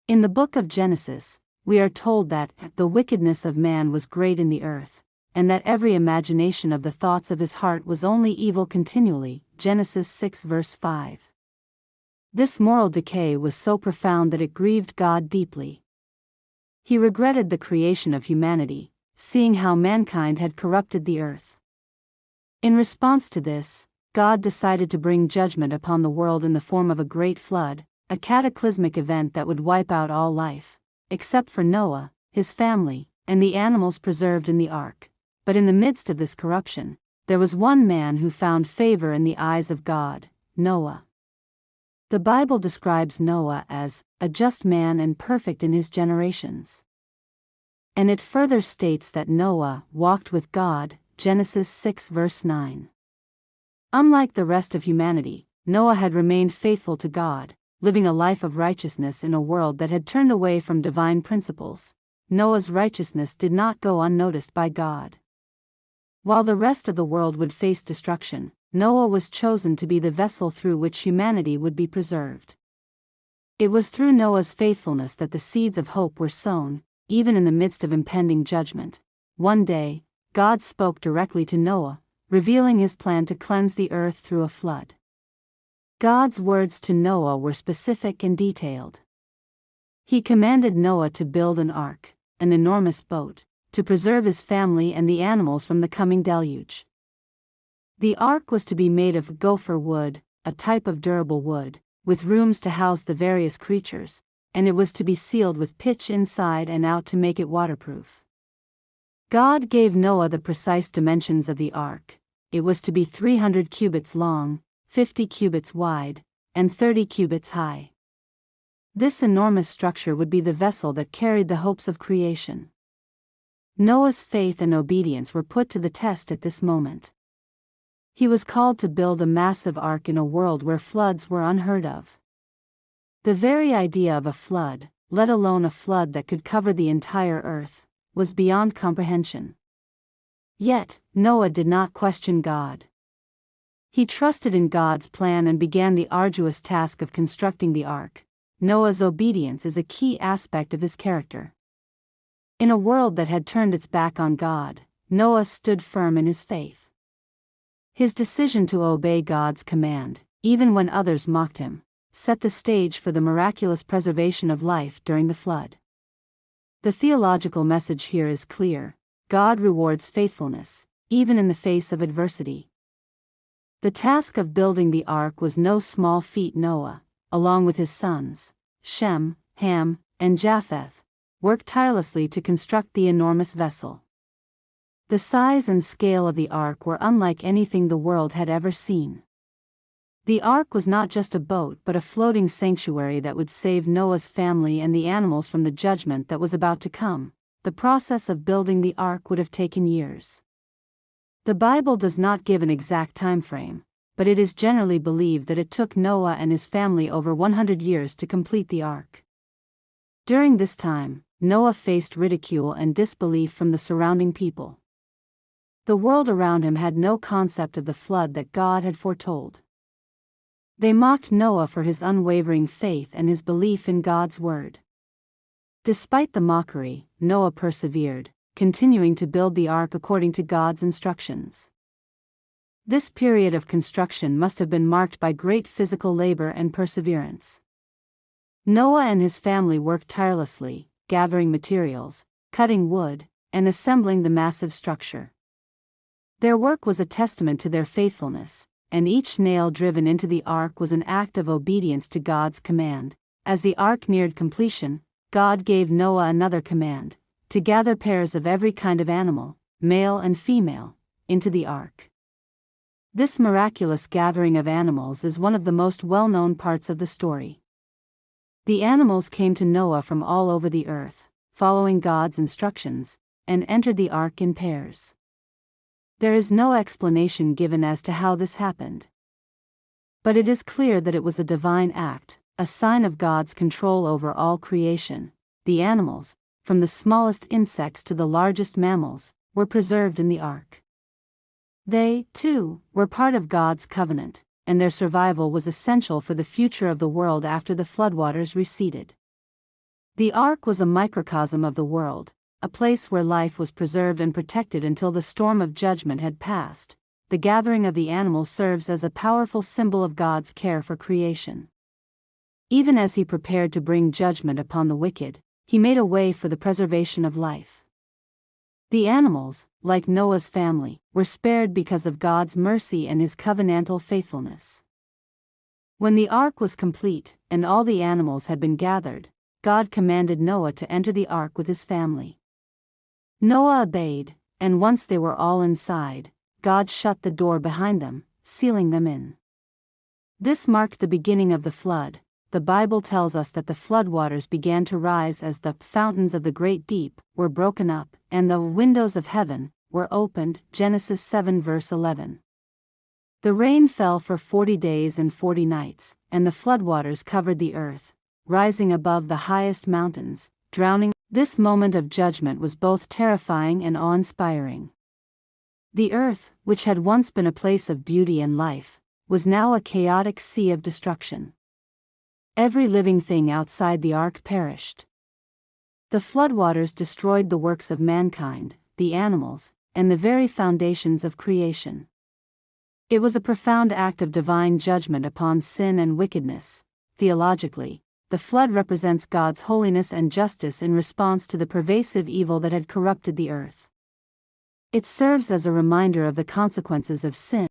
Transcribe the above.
In the book of Genesis, we are told that the wickedness of man was great in the earth, and that every imagination of the thoughts of his heart was only evil continually. Genesis 6 verse 5. This moral decay was so profound that it grieved God deeply. He regretted the creation of humanity, seeing how mankind had corrupted the earth. In response to this, God decided to bring judgment upon the world in the form of a great flood, a cataclysmic event that would wipe out all life, except for Noah, his family, and the animals preserved in the ark. But in the midst of this corruption, there was one man who found favor in the eyes of God, Noah. The Bible describes Noah as a just man and perfect in his generations. And it further states that Noah walked with God, Genesis 6 verse 9. Unlike the rest of humanity, Noah had remained faithful to God, living a life of righteousness in a world that had turned away from divine principles. Noah's righteousness did not go unnoticed by God. While the rest of the world would face destruction, Noah was chosen to be the vessel through which humanity would be preserved. It was through Noah's faithfulness that the seeds of hope were sown, even in the midst of impending judgment. One day, God spoke directly to Noah, revealing his plan to cleanse the earth through a flood. God's words to Noah were specific and detailed. He commanded Noah to build an ark, an enormous boat, to preserve his family and the animals from the coming deluge. The ark was to be made of gopher wood, a type of durable wood, with rooms to house the various creatures, and it was to be sealed with pitch inside and out to make it waterproof. God gave Noah the precise dimensions of the ark. It was to be 300 cubits long, 50 cubits wide, and 30 cubits high. This enormous structure would be the vessel that carried the hopes of creation. Noah's faith and obedience were put to the test at this moment. He was called to build a massive ark in a world where floods were unheard of. The very idea of a flood, let alone a flood that could cover the entire earth, was beyond comprehension. Yet, Noah did not question God. He trusted in God's plan and began the arduous task of constructing the ark. Noah's obedience is a key aspect of his character. In a world that had turned its back on God, Noah stood firm in his faith. His decision to obey God's command, even when others mocked him, set the stage for the miraculous preservation of life during the flood. The theological message here is clear: God rewards faithfulness, even in the face of adversity. The task of building the ark was no small feat. Noah, along with his sons, Shem, Ham, and Japheth, worked tirelessly to construct the enormous vessel. The size and scale of the ark were unlike anything the world had ever seen. The ark was not just a boat but a floating sanctuary that would save Noah's family and the animals from the judgment that was about to come. The process of building the ark would have taken years. The Bible does not give an exact time frame, but it is generally believed that it took Noah and his family over 100 years to complete the ark. During this time, Noah faced ridicule and disbelief from the surrounding people. The world around him had no concept of the flood that God had foretold. They mocked Noah for his unwavering faith and his belief in God's word. Despite the mockery, Noah persevered, continuing to build the ark according to God's instructions. This period of construction must have been marked by great physical labor and perseverance. Noah and his family worked tirelessly, gathering materials, cutting wood, and assembling the massive structure. Their work was a testament to their faithfulness, and each nail driven into the ark was an act of obedience to God's command. As the ark neared completion, God gave Noah another command: to gather pairs of every kind of animal, male and female, into the ark. This miraculous gathering of animals is one of the most well-known parts of the story. The animals came to Noah from all over the earth, following God's instructions, and entered the ark in pairs. There is no explanation given as to how this happened. But it is clear that it was a divine act, a sign of God's control over all creation. The animals, from the smallest insects to the largest mammals, were preserved in the ark. They, too, were part of God's covenant, and their survival was essential for the future of the world after the floodwaters receded. The ark was a microcosm of the world, a place where life was preserved and protected until the storm of judgment had passed. The gathering of the animals serves as a powerful symbol of God's care for creation. Even as he prepared to bring judgment upon the wicked, he made a way for the preservation of life. The animals, like Noah's family, were spared because of God's mercy and his covenantal faithfulness. When the ark was complete, and all the animals had been gathered, God commanded Noah to enter the ark with his family. Noah obeyed, and once they were all inside, God shut the door behind them, sealing them in. This marked the beginning of the flood. The Bible tells us that the floodwaters began to rise as the fountains of the great deep were broken up, and the windows of heaven were opened. Genesis 7 verse 11. The rain fell for 40 days and 40 nights, and the floodwaters covered the earth, rising above the highest mountains, drowning. This moment of judgment was both terrifying and awe-inspiring. The earth, which had once been a place of beauty and life, was now a chaotic sea of destruction. Every living thing outside the ark perished. The floodwaters destroyed the works of mankind, the animals, and the very foundations of creation. It was a profound act of divine judgment upon sin and wickedness. Theologically, the flood represents God's holiness and justice in response to the pervasive evil that had corrupted the earth. It serves as a reminder of the consequences of sin.